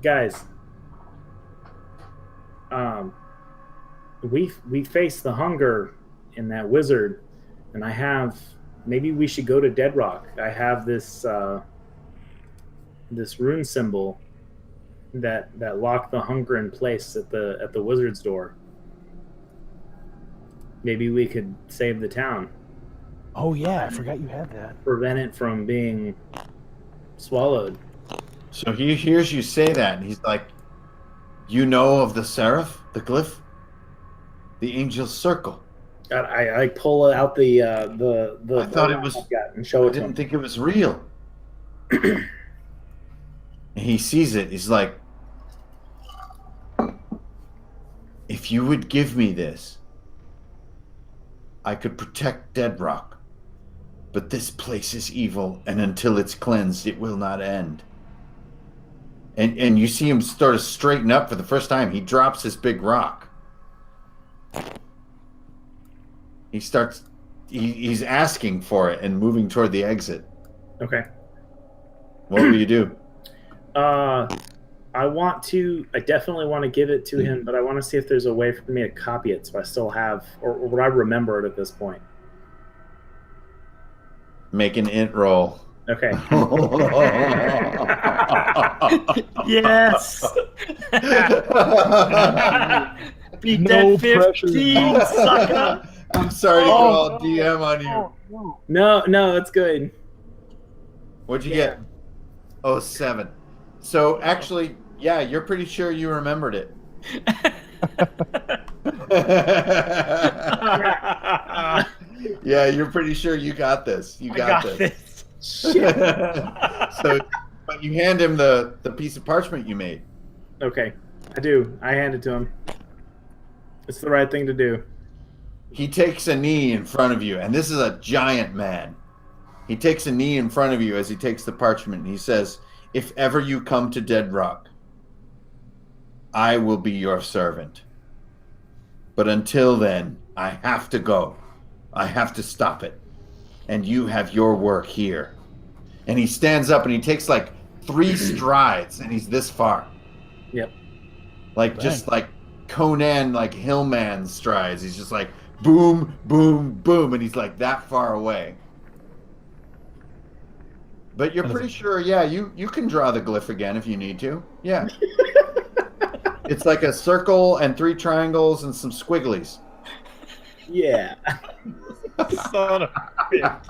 Guys, we face the hunger in that wizard, and maybe we should go to Dead Rock. I have this this rune symbol that locked the hunger in place at the wizard's door. Maybe we could save the town. Oh yeah, I forgot you had that. Prevent it from being swallowed. So he hears you say that, and he's like, "You know of the seraph, the glyph, the angel's circle." God, I pull out the I thought it was. I've got and show I it to didn't him. think it was real. And he sees it. He's like, "If you would give me this, I could protect Dead Rock. But this place is evil, and until it's cleansed, it will not end." And you see him start to straighten up for the first time. He drops his big rock. He's asking for it and moving toward the exit. Okay. What will you do? I definitely want to give it to him, but I want to see if there's a way for me to copy it so I still have, or would I remember it at this point? Make an int roll. Okay. Yes. Beat No that pressure. 15, sucker. I'm sorry to go all DM on you. No, it's good. What'd you get? Oh, 7. So actually, yeah, you're pretty sure you remembered it. Yeah, you're pretty sure you got this. You I got got this. this. Shit. So, but you hand him the piece of parchment you made. Okay, I do. I hand it to him. It's the right thing to do. He takes a knee in front of you, and this is a giant man. He takes a knee in front of you as he takes the parchment, and he says, "If ever you come to Dead Rock, I will be your servant. But until then, I have to go. I have to stop it. And you have your work here." And he stands up and he takes like 3 strides, and he's this far. Yep. Like just like Conan, like Hillman strides. He's just like boom, boom, boom, and he's like that far away. But you're pretty sure, yeah, you can draw the glyph again if you need to. Yeah. It's like a circle and 3 triangles and some squigglies. Yeah. Son of a bitch.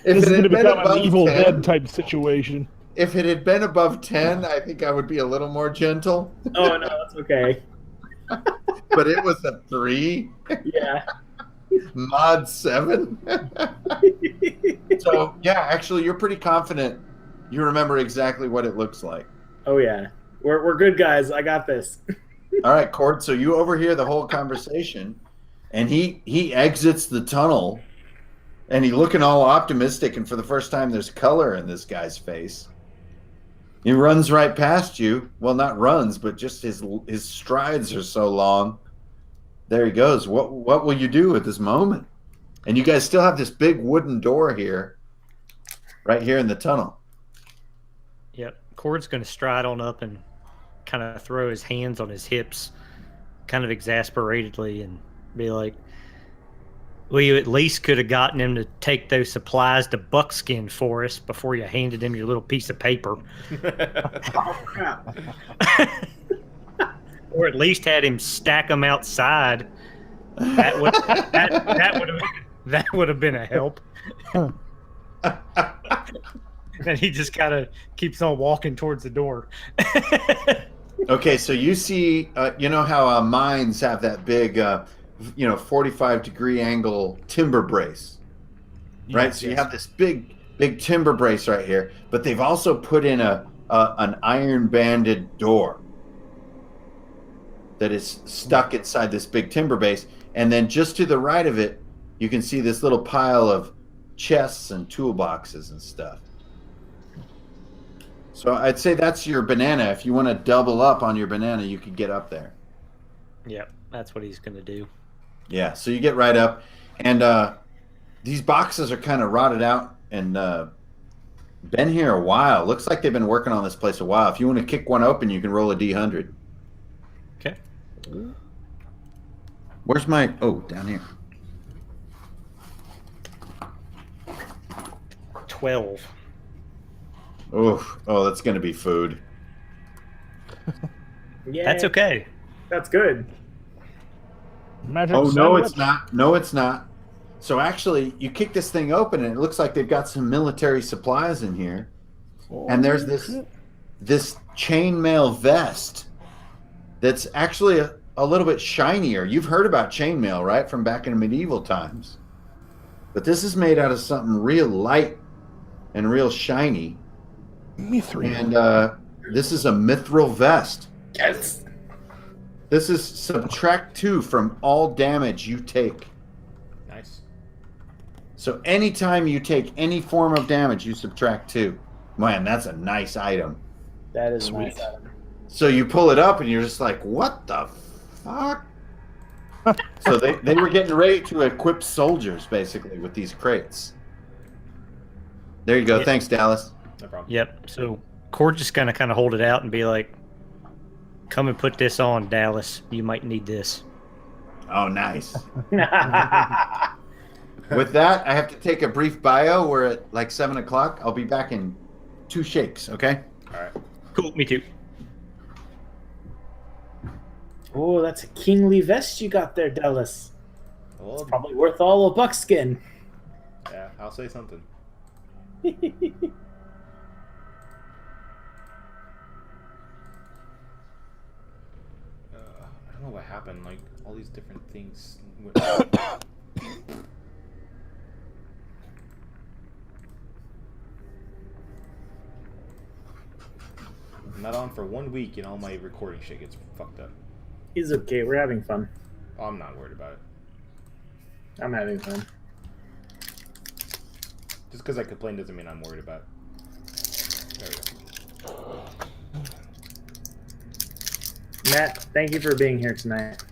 If This is it going to had been become an above Evil 10, Dead type situation. if it had been above 10, I think I would be a little more gentle. Oh no, it's okay. But it was a 3, Yeah. mod 7. So yeah, actually, you're pretty confident you remember exactly what it looks like. Oh yeah. We're good guys. I got this. All right, Cord. So you overhear the whole conversation, and he exits the tunnel, and he's looking all optimistic. And for the first time, there's color in this guy's face. He runs right past you. Well, not runs, but just his strides are so long. There he goes. What will you do at this moment? And you guys still have this big wooden door here, right here in the tunnel. Yep. Cord's going to stride on up and kind of throw his hands on his hips, kind of exasperatedly, and be like, well, you at least could have gotten him to take those supplies to Buckskin for us before you handed him your little piece of paper. Oh, crap. Or at least had him stack them outside. That would have been a help. And he just kind of keeps on walking towards the door. Okay, so you see, you know how mines have that big, 45-degree angle timber brace, right? Yes, So you yes. have this big timber brace right here, but they've also put in an iron banded door that is stuck inside this big timber base, and then just to the right of it, you can see this little pile of chests and toolboxes and stuff. So I'd say that's your banana. If you want to double up on your banana, you could get up there. Yep, that's what he's going to do. Yeah, so you get right up, and these boxes are kind of rotted out and been here a while. Looks like they've been working on this place a while. If you want to kick one open, you can roll a D100. Okay. Where's my... Oh, down here. 12. Oh, that's going to be food. Yeah, That's okay. That's good. Magic Oh, no, sandwich? it's not. No, it's not. So actually, you kick this thing open, and it looks like they've got some military supplies in here. And there's this chainmail vest that's actually a little bit shinier. You've heard about chainmail, right, from back in medieval times. But this is made out of something real light and real shiny. Mithril. And this is a mithril vest. Yes. This is subtract 2 from all damage you take. Nice. So anytime you take any form of damage, you subtract 2. Man, that's a nice item. That is Sweet. nice item. So you pull it up and you're just like, what the fuck? So they were getting ready to equip soldiers, basically, with these crates. There you go. Yeah. Thanks, Dallas. No problem. Yep. So Cord's just going to kind of hold it out and be like, come and put this on, Dallas. You might need this. Oh, nice. With that, I have to take a brief bio. We're at like 7 o'clock. I'll be back in 2 shakes, okay? All right. Cool. Me too. Oh, that's a kingly vest you got there, Dallas. Well, Probably worth all a buckskin. yeah, I'll say something. I don't know what happened. Like all these different things. I'm not on for 1 week, and all my recording shit gets fucked up. It's okay. We're having fun. Oh, I'm not worried about it. I'm having fun. Just because I complain doesn't mean I'm worried about it. There we go. Matt, thank you for being here tonight.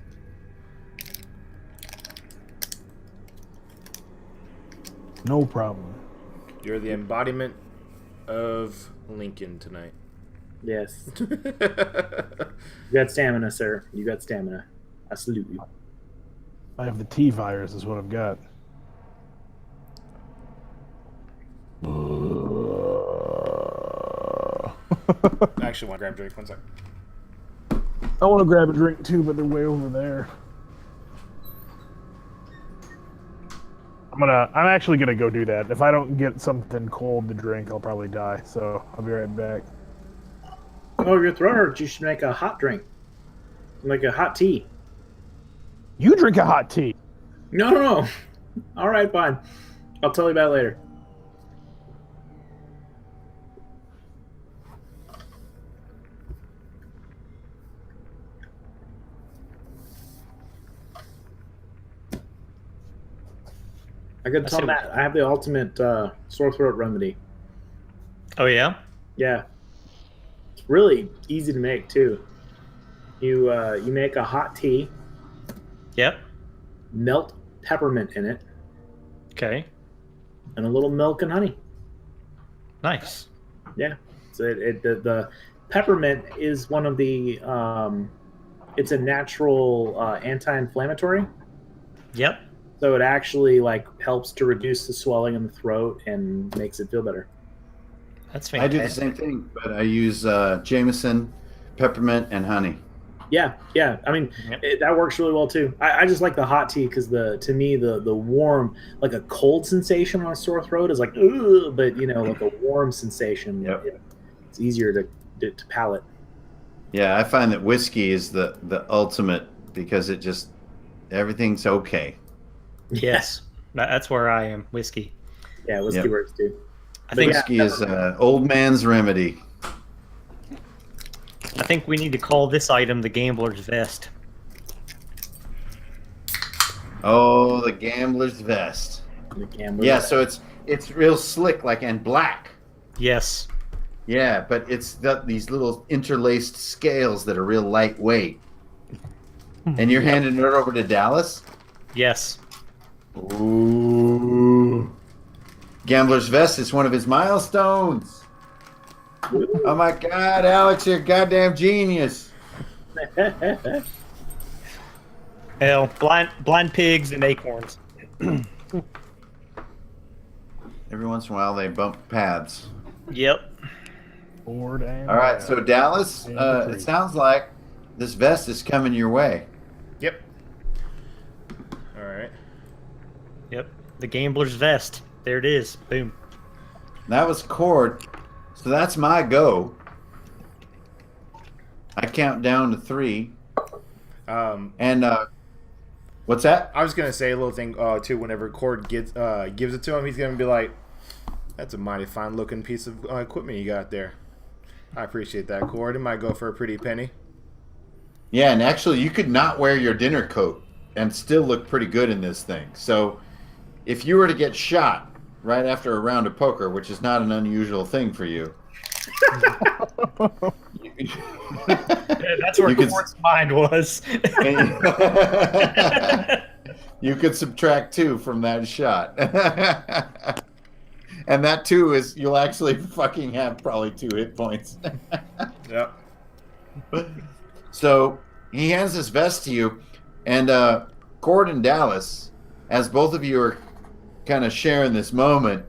No problem. You're the embodiment of Lincoln tonight. Yes. You got stamina, sir. You got stamina. I salute you. I have the T virus, is what I've got. I actually want to grab a drink. 1 sec. I want to grab a drink too, but they're way over there. I'm actually gonna go do that. If I don't get something cold to drink, I'll probably die. So I'll be right back. Oh, your throat hurts. You should make a hot drink. Like a hot tea. You drink a hot tea. No. All right, fine. I'll tell you about it later. I could tell Matt. I have the ultimate sore throat remedy. Oh yeah. Yeah, it's really easy to make too. You make a hot tea, Yep. melt peppermint in it, Okay. and a little milk and honey. Nice. Yeah. So the peppermint is one of the it's a natural anti-inflammatory. Yep. So it actually like helps to reduce the swelling in the throat and makes it feel better. That's I do the fantastic. same thing, but I use Jameson, peppermint, and honey. Yeah, yeah. I mean, Yep. that works really well too. I just like the hot tea because to me the warm, like a cold sensation on a sore throat is like, ugh, but like a warm sensation. Yep. It's easier to palate. Yeah, I find that whiskey is the ultimate because it just everything's okay. Yes. That's where I am. Whiskey. Yeah, whiskey Yep. works too. I think Whiskey is old man's remedy. I think we need to call this item the gambler's vest. Oh, the gambler's vest. The gambler. Yeah, so it's real slick, like and black. Yes. Yeah, but it's got these little interlaced scales that are real lightweight. And you're handing it over to Dallas? Yes. Ooh. Gambler's vest is one of his milestones. Oh my God, Alex, you're a goddamn genius. Hell, blind pigs and acorns. Every once in a while they bump paths. Yep. Forward and All right, back. so Dallas, And it sounds like this vest is coming your way. Yep. All right. Yep. The gambler's vest. There it is. Boom. That was Cord. So that's my go. I count down to 3. And what's that? I was gonna say a little thing too. Whenever Cord gives it to him, he's gonna be like, "That's a mighty fine looking piece of equipment you got there. I appreciate that, Cord. It might go for a pretty penny." Yeah, and actually you could not wear your dinner coat and still look pretty good in this thing. So if you were to get shot right after a round of poker, which is not an unusual thing for you. That's where You could- Cord's mind was. You could subtract 2 from that shot. And that 2 is you'll actually fucking have probably 2 hit points. Yep. So he hands this vest to you, and Cord and Dallas, as both of you are kind of sharing this moment,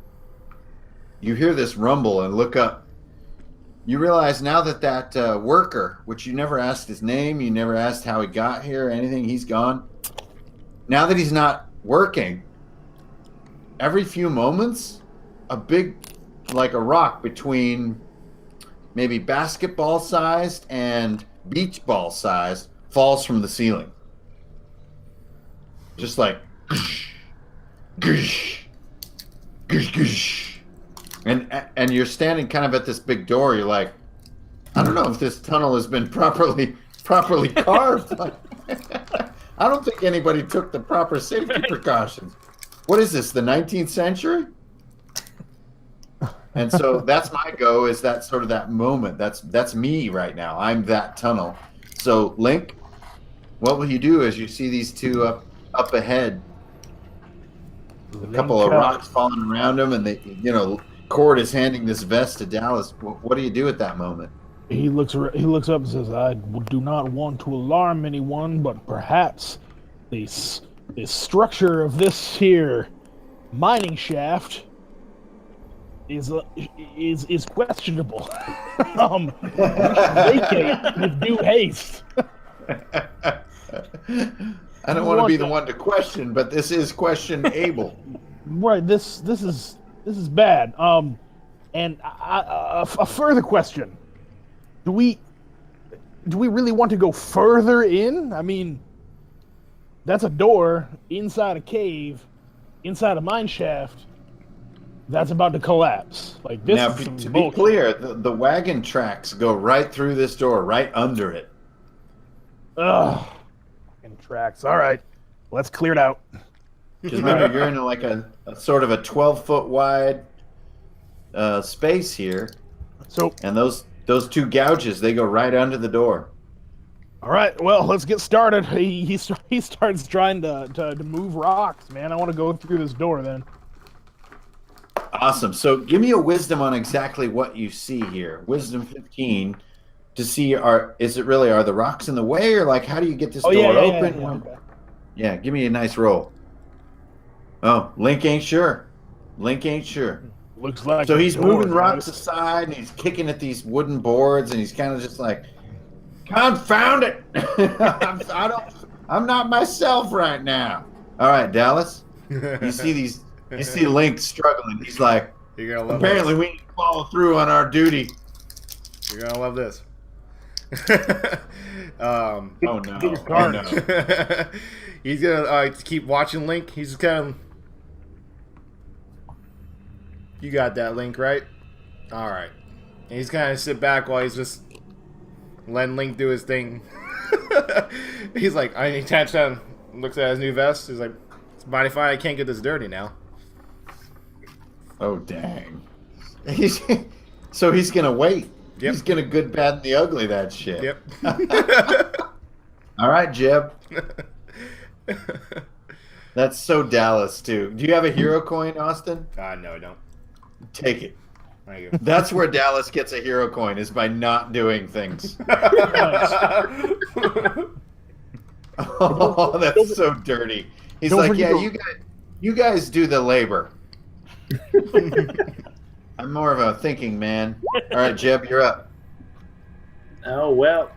you hear this rumble and look up. You realize now that worker, which you never asked his name, you never asked how he got here, anything, he's gone. Now that he's not working, every few moments, a big, like a rock between maybe basketball sized and beach ball sized falls from the ceiling. Just like, gush, gush, gush. And you're standing kind of at this big door. You're like, I don't know if this tunnel has been properly carved. I don't think anybody took the proper safety precautions. What is this, the 19th century? And so that's my go, is that sort of that moment. That's me right now. I'm that tunnel. So Link, what will you do as you see these two up ahead? A couple of rocks falling around them, and Cord is handing this vest to Dallas. What do you do at that moment? He looks up and says, "I do not want to alarm anyone, but perhaps the structure of this here mining shaft is questionable. Vacate with due haste." I don't want to be the one to question, but this is questionable. Right. This is bad. And a further question: Do we really want to go further in? I mean, that's a door inside a cave, inside a mine shaft. That's about to collapse. Like this. Now, is some to be bullshit. clear, the wagon tracks go right through this door, right under it. Ugh. Fucking tracks. All right, let's clear it out. Because remember, you're in like a sort of a 12-foot wide space here, So, and those two gouges, they go right under the door. all right, well, let's get started. He starts trying to move rocks, man. I want to go through this door then. Awesome. So give me a wisdom on exactly what you see here. Wisdom 15 to see are the rocks in the way, or like how do you get this door open? Okay. Yeah, give me a nice roll. Oh, Link ain't sure. Looks like So a he's door, moving rocks guys. aside and he's kicking at these wooden boards and he's kind of just like, confound it! I'm not myself right now. All right, Dallas. You see Link struggling. He's like, You're gonna love apparently this. we need to follow through on our duty. You're gonna love this. Oh no! Get your Oh card. no! He's gonna keep watching Link. He's just kind of. You got that, Link, right? All right. And he's kind of sit back while he's just letting Link do his thing. He's like, he taps down, looks at his new vest. He's like, it's mighty fine. I can't get this dirty now. Oh dang! So he's gonna wait. Yep. He's gonna good, bad, and the ugly that shit. Yep. All right, Jeb. That's so Dallas too. Do you have a hero coin, Austin? No, I don't. Take it. Thank you. That's where Dallas gets a hero coin, is by not doing things. Oh, that's so dirty. He's Don't like, forget yeah, you guys do the labor. I'm more of a thinking man. All right, Jeb, you're up. Oh, well,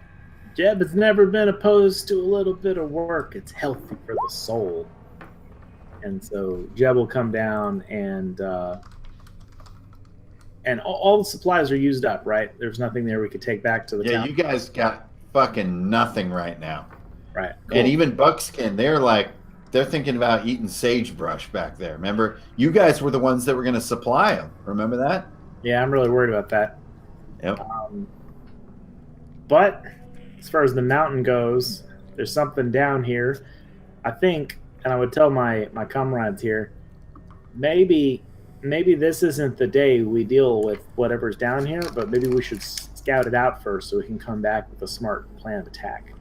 Jeb has never been opposed to a little bit of work. It's healthy for the soul. And so Jeb will come down and all the supplies are used up, right? There's nothing there we could take back to the Yeah, town. you guys got fucking nothing right now. Right. And even Buckskin, they're thinking about eating sagebrush back there. Remember, you guys were the ones that were going to supply them. Remember that? Yeah, I'm really worried about that. Yep. But as far as the mountain goes, there's something down here. I think, and I would tell my comrades here, maybe this isn't the day we deal with whatever's down here, but maybe we should scout it out first so we can come back with a smart planned attack.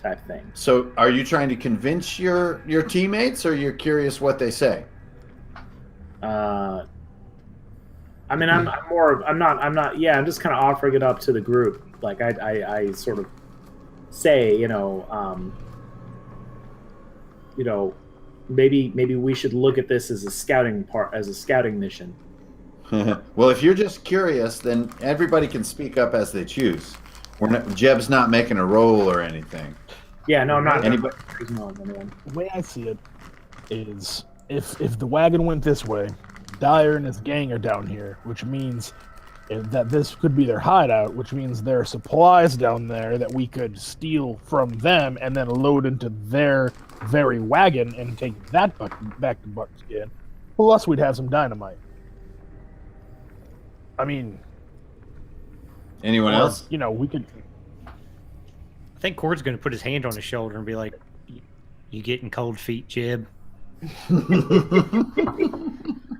Type thing. So, are you trying to convince your teammates, or you're curious what they say? I mean, I'm not. Yeah, I'm just kind of offering it up to the group. Like I sort of say, maybe we should look at this as a scouting mission. Well, if you're just curious, then everybody can speak up as they choose. Jeb's not making a roll or anything. Yeah, no, I'm not. Anybody? No, anyone. The way I see it is, if the wagon went this way, Dyer and his gang are down here, which means that this could be their hideout, which means there are supplies down there that we could steal from them and then load into their very wagon and take that back to Buckskin. Plus, we'd have some dynamite. I mean, Anyone else? we could. I think Cord's going to put his hand on his shoulder and be like, "You getting cold feet, Jeb?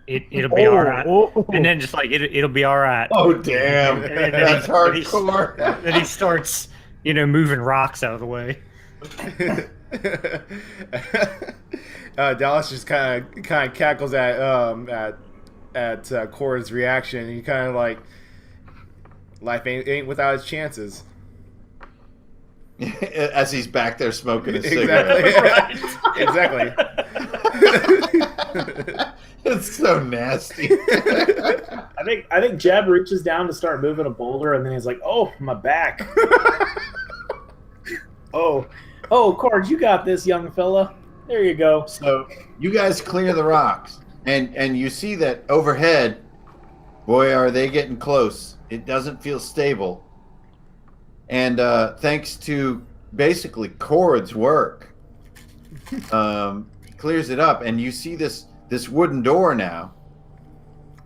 It'll be all right." And then just like it'll be all right. Oh damn, And then that's he- hardcore. Then he starts, moving rocks out of the way. Dallas just kind of cackles at Cord's reaction. He kind of like, life ain't without its chances. As he's back there smoking a cigarette. Exactly. It's so nasty. I think Jeb reaches down to start moving a boulder, and then he's like, "Oh, my back." Oh, Cord, you got this, young fella. There you go. So you guys clear the rocks, and you see that overhead. Boy, are they getting close! It doesn't feel stable, and thanks to basically Cord's work, clears it up, and you see this wooden door now.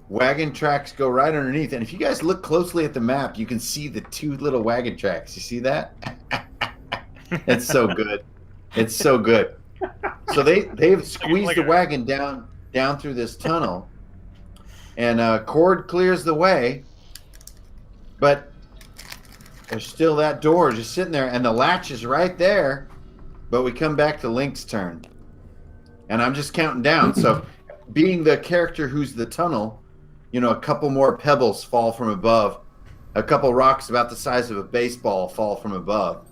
Wagon tracks go right underneath, and if you guys look closely at the map, you can see the two little wagon tracks. You see that? It's so good. It's so good. So they've squeezed like the a- wagon down through this tunnel, and Cord clears the way, but there's still that door just sitting there, and the latch is right there. But we come back to Link's turn, and I'm just counting down. So, being the character who's the tunnel, a couple more pebbles fall from above, a couple rocks about the size of a baseball fall from above,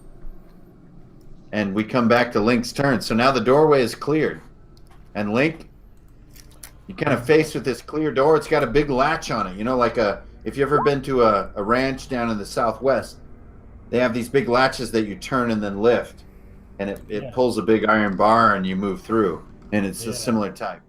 and we come back to Link's turn. So now the doorway is cleared, and Link, you kind of faced with this clear door. It's got a big latch on it, like if you've ever been to a ranch down in the Southwest, they have these big latches that you turn and then lift, and it pulls a big iron bar and you move through, and it's a similar type.